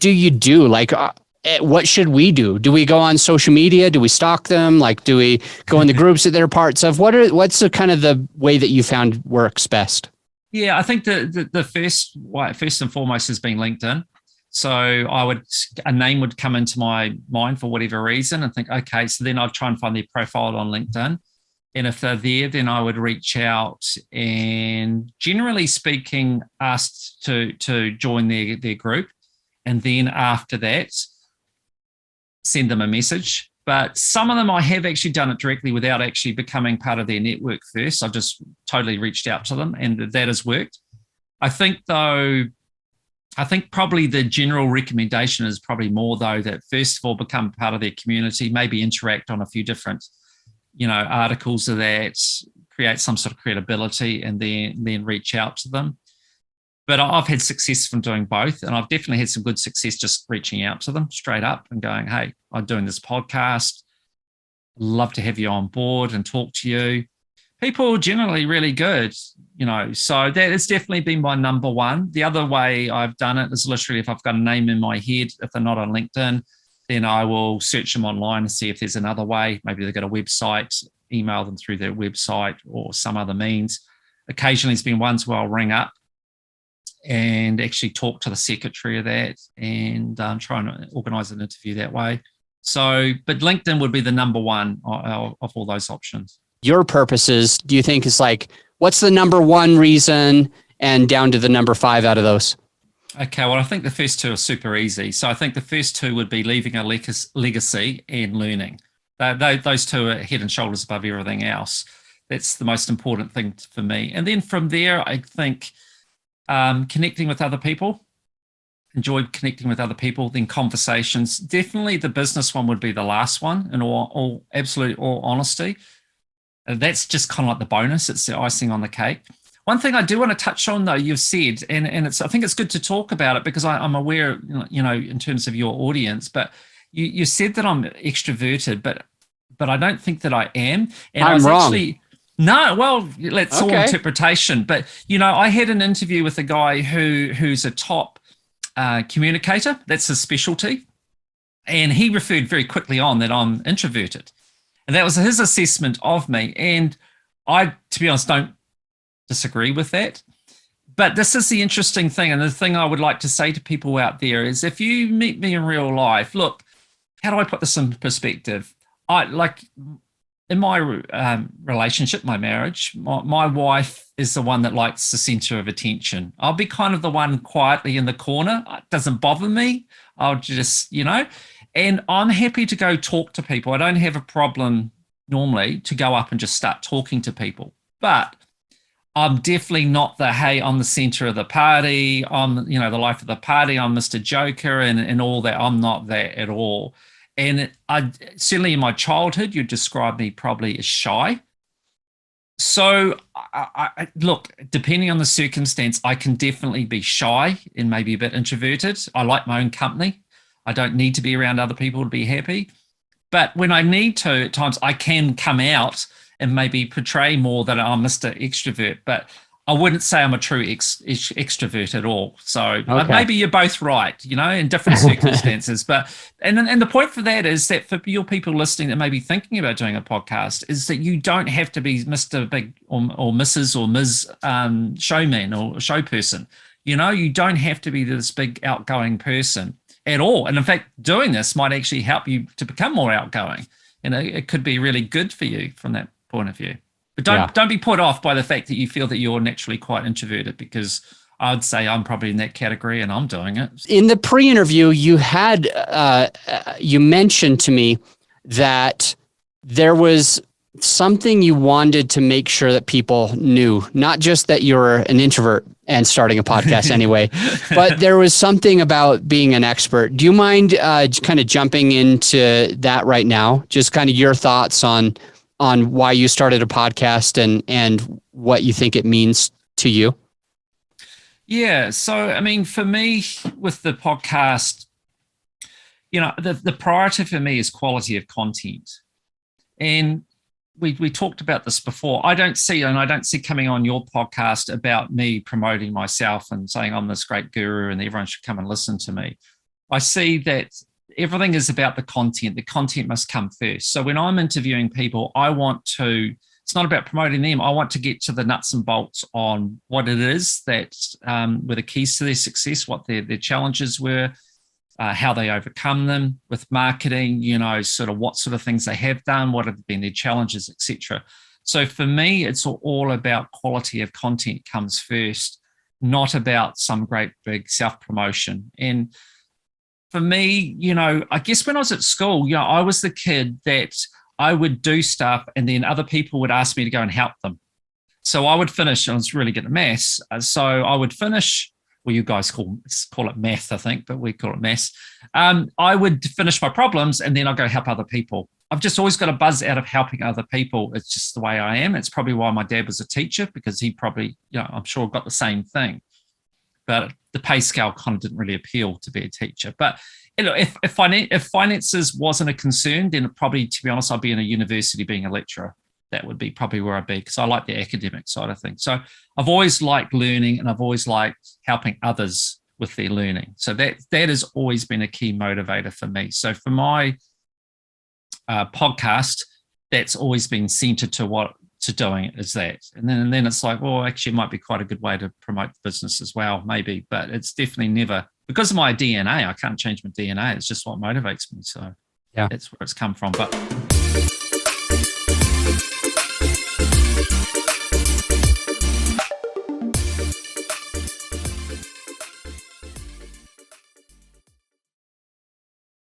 do you do? Like, what should we do? Do we go on social media? Do we stalk them? Like, do we go in the groups that they're parts of? What's the kind of the way that you found works best? Yeah, I think the first and foremost has been LinkedIn. So a name would come into my mind for whatever reason and think, okay, so then I'd try and find their profile on LinkedIn. And if they're there, then I would reach out and, generally speaking, ask to join their group. And then after that, send them a message. But some of them, I have actually done it directly without actually becoming part of their network first. I've just totally reached out to them, and that has worked. I think probably the general recommendation is probably more, though, that first of all, become part of their community, maybe interact on a few different, articles of that, create some sort of credibility, and then reach out to them. But I've had success from doing both, and I've definitely had some good success just reaching out to them straight up and going, hey, I'm doing this podcast. Love to have you on board and talk to you. People are generally really good, so that has definitely been my number one. The other way I've done it is literally if I've got a name in my head, if they're not on LinkedIn, then I will search them online and see if there's another way. Maybe they've got a website, email them through their website or some other means. Occasionally, there's been ones where I'll ring up and actually talk to the secretary of that and try and organize an interview that way. So, but LinkedIn would be the number one of all those options. Your purposes, do you think is like, what's the number one reason and down to the number 5 out of those? Okay, well, I think the first two are super easy. So I think the first two would be leaving a legacy and learning. Those two are head and shoulders above everything else. That's the most important thing for me. And then from there, I think connecting with other people, enjoy connecting with other people, then conversations. Definitely the business one would be the last one, in all honesty. That's just kind of like the bonus. It's the icing on the cake. One thing I do want to touch on, though, you've said, and I think it's good to talk about it because I'm aware, in terms of your audience, but you said that I'm extroverted, but I don't think that I am. And I'm wrong. No, well, that's all interpretation. But, I had an interview with a guy who's a top communicator. That's his specialty. And he referred very quickly on that I'm introverted. And that was his assessment of me. And I, to be honest, don't disagree with that. But this is the interesting thing. And the thing I would like to say to people out there is if you meet me in real life, look, how do I put this in perspective? In my relationship, my marriage, my wife is the one that likes the center of attention. I'll be kind of the one quietly in the corner. It doesn't bother me. I'll just, and I'm happy to go talk to people. I don't have a problem normally to go up and just start talking to people. But I'm definitely not I'm the center of the party. I'm, the life of the party. I'm Mr. Joker and all that. I'm not that at all. And I certainly in my childhood, you'd describe me probably as shy. So I look, depending on the circumstance, I can definitely be shy and maybe a bit introverted. I like my own company. I don't need to be around other people to be happy. But when I need to, at times I can come out and maybe portray more that I'm Mr. Extrovert. But I wouldn't say I'm a true extrovert at all. So maybe you're both right, in different circumstances. But and the point for that is that for your people listening that may be thinking about doing a podcast is that you don't have to be Mr. Big or Mrs. or Ms. Showman or show person. You don't have to be this big outgoing person at all. And in fact, doing this might actually help you to become more outgoing. It could be really good for you from that point of view. But don't be put off by the fact that you feel that you're naturally quite introverted, because I'd say I'm probably in that category and I'm doing it. In the pre-interview, you had you mentioned to me that there was something you wanted to make sure that people knew, not just that you're an introvert and starting a podcast anyway, but there was something about being an expert. Do you mind kind of jumping into that right now? Just kind of your thoughts on why you started a podcast and what you think it means to you? Yeah. So, I mean, for me with the podcast, the priority for me is quality of content. And we talked about this before. I don't see coming on your podcast about me promoting myself and saying I'm this great guru and everyone should come and listen to me. I see that everything is about the content. The content must come first. So when I'm interviewing people, it's not about promoting them. I want to get to the nuts and bolts on what it is that were the keys to their success, what their challenges were, how they overcome them with marketing, sort of what sort of things they have done, what have been their challenges, etc. So for me, it's all about quality of content comes first, not about some great big self-promotion. And for me, I guess when I was at school, I was the kid that I would do stuff and then other people would ask me to go and help them. So I would finish, I was really good at maths. So I would finish, well, you guys call it math, I think, but we call it maths. I would finish my problems and then I'll go help other people. I've just always got a buzz out of helping other people. It's just the way I am. It's probably why my dad was a teacher, because he probably, I'm sure got the same thing. But the pay scale kind of didn't really appeal to be a teacher. But if finances wasn't a concern, then probably, to be honest, I'd be in a university being a lecturer. That would be probably where I'd be, because I like the academic side of things. So I've always liked learning, and I've always liked helping others with their learning. So that has always been a key motivator for me. So for my podcast, that's always been centered to doing it is that. And then it's like, well, actually it might be quite a good way to promote the business as well, maybe, but it's definitely never, because of my DNA, I can't change my DNA. It's just what motivates me. So yeah, that's where it's come from. But